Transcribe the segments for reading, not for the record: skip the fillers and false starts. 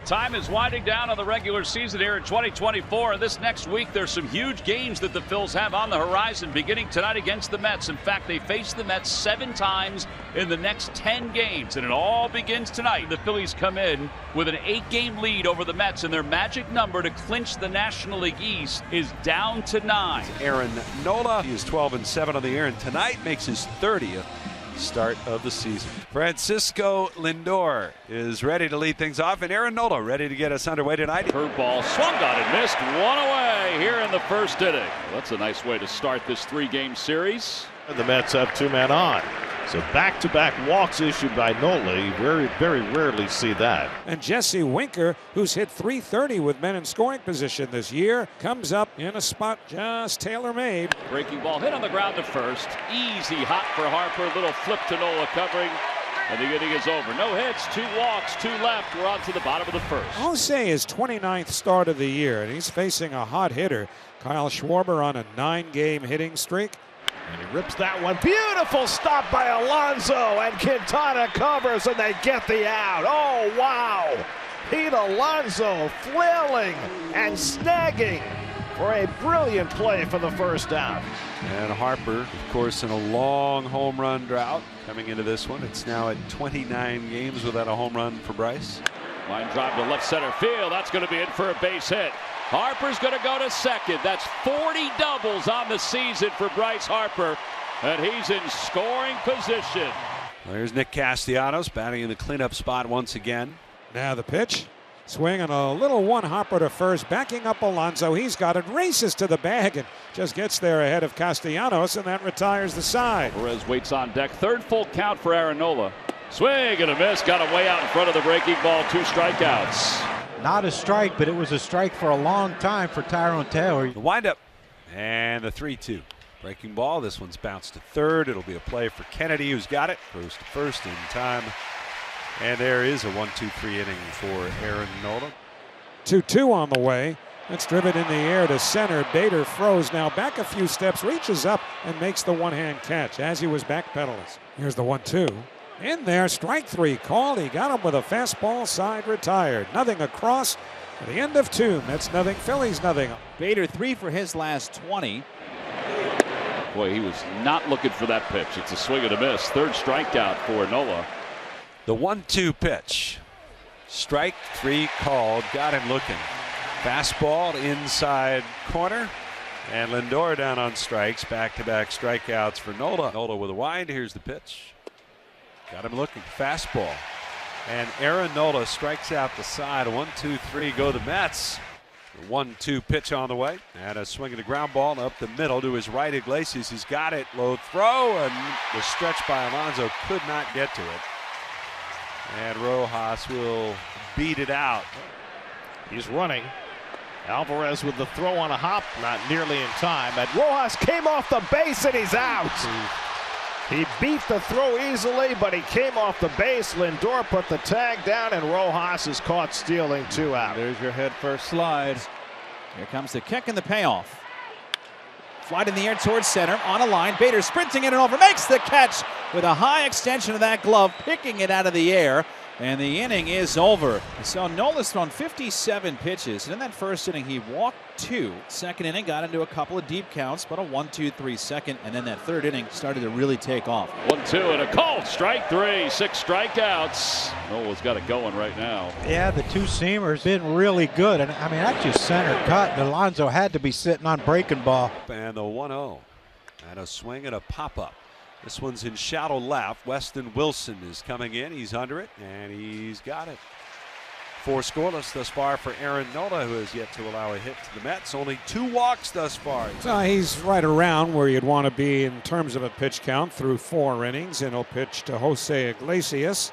Time is winding down on the regular season here in 2024. And this next week, there's some huge games that the Phils have on the horizon, beginning tonight against the Mets. In fact, they face the Mets 7 times in the next 10 games. And it all begins tonight. The Phillies come in with an 8-game lead over the Mets, and their magic number to clinch the National League East is down to 9. Aaron Nola, he is 12-7 on the year, and tonight makes his 30th start of the season. Francisco Lindor is ready to lead things off, and Aaron Nola ready to get us underway tonight. Curveball swung on and missed. One away here in the first inning. Well, that's a nice way to start this 3-game series. And the Mets have 2 men on. So back-to-back walks issued by Nola. You very rarely see that. And Jesse Winker, who's hit .330 with men in scoring position this year, comes up in a spot just tailor-made. Breaking ball hit on the ground to first. Easy hot for Harper. Little flip to Nola covering. And the inning is over. No hits, 2 walks, 2 left. We're on to the bottom of the first. Jose is 29th start of the year, and he's facing a hot hitter. Kyle Schwarber on a 9-game hitting streak. And he rips that one. Beautiful stop by Alonso, and Quintana covers, and they get the out. Oh, wow. Pete Alonso flailing and snagging for a brilliant play for the first out. And Harper, of course, in a long home run drought coming into this one. It's now at 29 games without a home run for Bryce. Line drive to left center field. That's going to be in for a base hit. Harper's going to go to second. That's 40 doubles on the season for Bryce Harper, and he's in scoring position. There's Nick Castellanos batting in the cleanup spot once again. Now the pitch. Swing on a little one hopper to first, backing up Alonso. He's got it, races to the bag, and just gets there ahead of Castellanos, and that retires the side. Perez waits on deck. 3rd full count for Aaron Nola. Swing and a miss. Got him way out in front of the breaking ball. 2 strikeouts. Not a strike, but it was a strike for a long time for Tyrone Taylor. The windup and the 3-2. Breaking ball. This one's bounced to third. It'll be a play for Kennedy, who's got it. Throws to first in time. And there is a 1-2-3 inning for Aaron Nola. 2-2 on the way. That's driven in the air to center. Bader froze now back a few steps, reaches up and makes the one-hand catch as he was backpedaling. Here's the 1-2. In there, strike 3 called. He got him with a fastball, side retired. Nothing across. At the end of 2, Mets nothing, Phillies nothing. Bader 3 for his last 20. Boy, he was not looking for that pitch. It's a swing and a miss. 3rd strikeout for Nola. The 1-2 pitch. Strike 3 called. Got him looking. Fastball inside corner. And Lindor down on strikes. Back-to-back strikeouts for Nola. Nola with a wind. Here's the pitch. Got him looking. Fastball. And Aaron Nola strikes out the side. 1-2-3 go the Mets. The 1-2 pitch on the way. And a swing of the ground ball up the middle to his right. Iglesias has got it. Low throw. And the stretch by Alonso could not get to it. And Rojas will beat it out. He's running. Alvarez with the throw on a hop. Not nearly in time. And Rojas came off the base, and he's out. He beat the throw easily, but he came off the base. Lindor put the tag down, and Rojas is caught stealing 2 out. There's your head first slide. Here comes the kick and the payoff. Flight in the air towards center, on a line. Bader sprinting in and over, makes the catch with a high extension of that glove, picking it out of the air. And the inning is over. So Nola's thrown 57 pitches. And in that first inning, he walked 2. Second inning, got into a couple of deep counts, but a 1-2-3 second. And then that 3rd inning started to really take off. 1-2 and a call. Strike 3. 6 strikeouts. Nola's got it going right now. Yeah, the 2-seamer's been really good. And I mean, that's just center cut. And Alonso had to be sitting on breaking ball. And the 1-0. And a swing and a pop-up. This one's in shallow left. Weston Wilson is coming in. He's under it, and he's got it. 4 scoreless thus far for Aaron Nola, who has yet to allow a hit to the Mets. Only 2 walks thus far. So he's right around where you'd want to be in terms of a pitch count through 4 innings, and he'll pitch to Jose Iglesias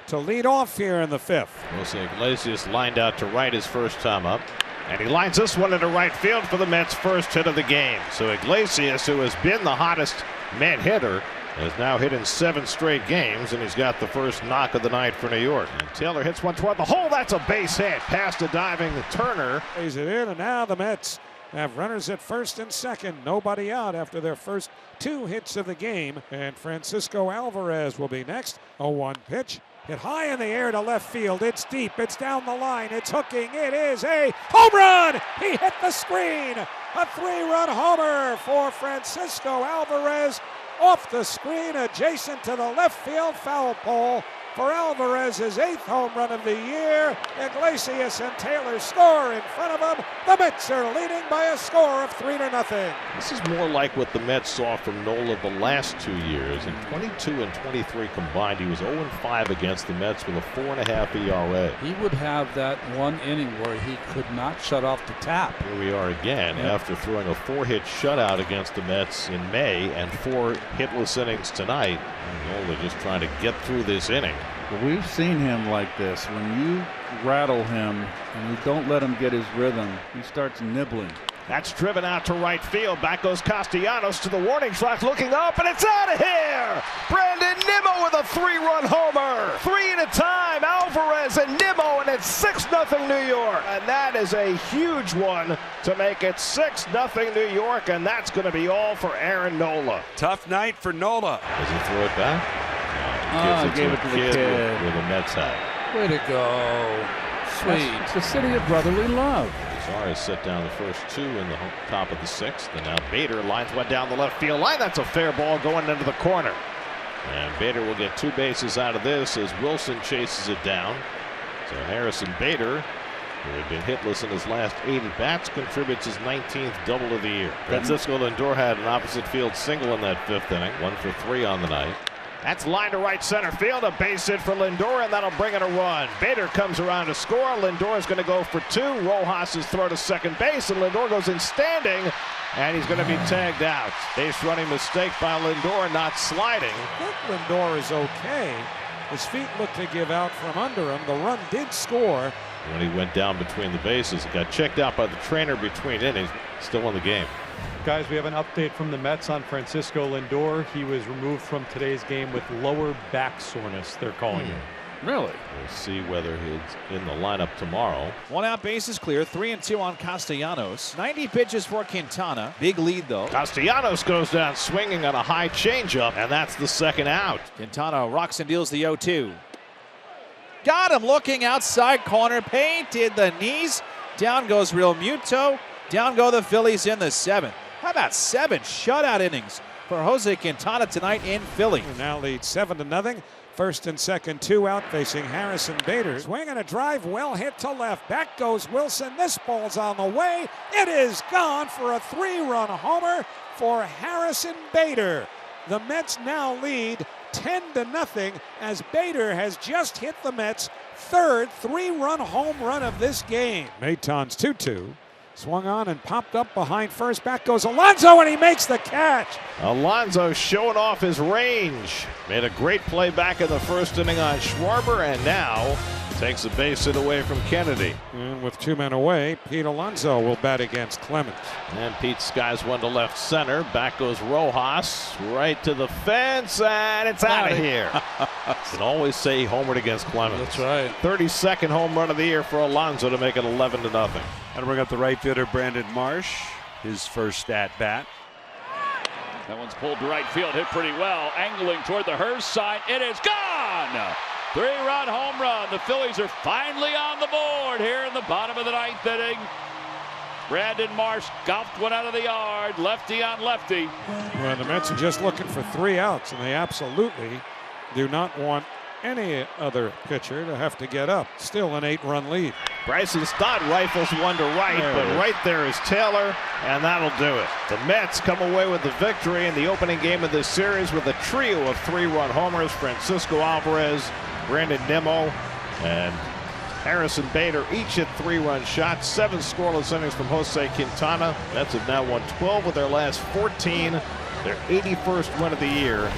to lead off here in the 5th. Jose Iglesias lined out to right his first time up. And he lines this one into right field for the Mets' first hit of the game. So Iglesias, who has been the hottest man hitter, has now hit in 7 straight games, and he's got the first knock of the night for New York. And Taylor hits one toward the hole. That's a base hit. Past a diving Turner. Plays it in, and now the Mets have runners at first and second. Nobody out after their first 2 hits of the game. And Francisco Alvarez will be next. A 1 pitch. Hit high in the air to left field. It's deep. It's down the line. It's hooking. It is a home run. He hit the screen. A 3-run homer for Francisco Alvarez off the screen adjacent to the left field foul pole. For Alvarez's 8th home run of the year, Iglesias and Taylor score in front of him. The Mets are leading by a score of 3-0. This is more like what the Mets saw from Nola the last 2 years. In 22 and 23 combined, he was 0-5 against the Mets with a 4.5 ERA. He would have that one inning where he could not shut off the tap. Here we are again after throwing a 4-hit shutout against the Mets in May and 4 hitless innings tonight. Nola just trying to get through this inning. Well, we've seen him like this. When you rattle him and you don't let him get his rhythm, he starts nibbling. That's driven out to right field. Back goes Castellanos to the warning track, looking up, and it's out of here! Brandon Nimmo with a 3-run homer. 3 at a time, Alvarez and Nimmo, and it's 6-0 New York. And that is a huge one to make it 6-0 New York, and that's going to be all for Aaron Nola. Tough night for Nola. Does he throw it back? Gave it to the kid with a Mets hat. Way to go. Sweet. It's the city of brotherly love. Suarez set down the first 2 in the top of the 6th, and now Bader lines one down the left field line. That's a fair ball going into the corner. And Bader will get 2 bases out of this as Wilson chases it down. So Harrison Bader, who had been hitless in his last 8 at-bats, contributes his 19th double of the year. Francisco Lindor had an opposite field single in that 5th inning, 1 for 3 on the night. That's line to right center field, a base hit for Lindor, and that'll bring in a run. Bader comes around to score. Lindor is going to go for 2. Rojas' throw to second base, and Lindor goes in standing, and he's going to be tagged out. Base running mistake by Lindor, not sliding. I think Lindor is okay. His feet look to give out from under him. The run did score. When he went down between the bases, he got checked out by the trainer between innings. Still in the game. Guys, we have an update from the Mets on Francisco Lindor. He was removed from today's game with lower back soreness, they're calling it. Really? We'll see whether he's in the lineup tomorrow. 1 out, base is clear. 3-2 on Castellanos. 90 pitches for Quintana. Big lead, though. Castellanos goes down swinging on a high changeup, and that's the 2nd out. Quintana rocks and deals the 0-2. Got him looking outside corner. Painted the knees. Down goes Real Muto. Down go the Phillies in the 7th. How about 7 shutout innings for Jose Quintana tonight in Philly? He now leads 7-0. First and second, 2 out, facing Harrison Bader. Swing and a drive, well hit to left. Back goes Wilson. This ball's on the way. It is gone for a 3-run homer for Harrison Bader. The Mets now lead 10-0 as Bader has just hit the Mets' 3rd 3-run home run of this game. Maton's 2-2. Swung on and popped up behind first. Back goes Alonso, and he makes the catch. Alonso showing off his range. Made a great play back in the 1st inning on Schwarber, and now takes a base hit away from Kennedy. And with 2 men away, Pete Alonso will bat against Clemens. And Pete skies one to left center. Back goes Rojas right to the fence, and it's out of here. Can always say he homered against Clemens. That's right. 32nd home run of the year for Alonso to make it 11-0. And bring up the right fielder Brandon Marsh, his first at bat. That one's pulled to right field, hit pretty well, angling toward the Hearst side. It is gone! 3-run home run. The Phillies are finally on the board here in the bottom of the 9th inning. Brandon Marsh golfed one out of the yard, lefty on lefty. Well, the Mets are just looking for 3 outs, and they absolutely do not want any other pitcher to have to get up. Still an 8-run lead. Bryson Stott rifles one to right, but right there is Taylor, and that'll do it. The Mets come away with the victory in the opening game of this series with a trio of 3-run homers. Francisco Alvarez, Brandon Nimmo, and Harrison Bader each hit 3-run shots. 7 scoreless innings from Jose Quintana. Mets have now won 12 of their last 14. Their 81st win of the year.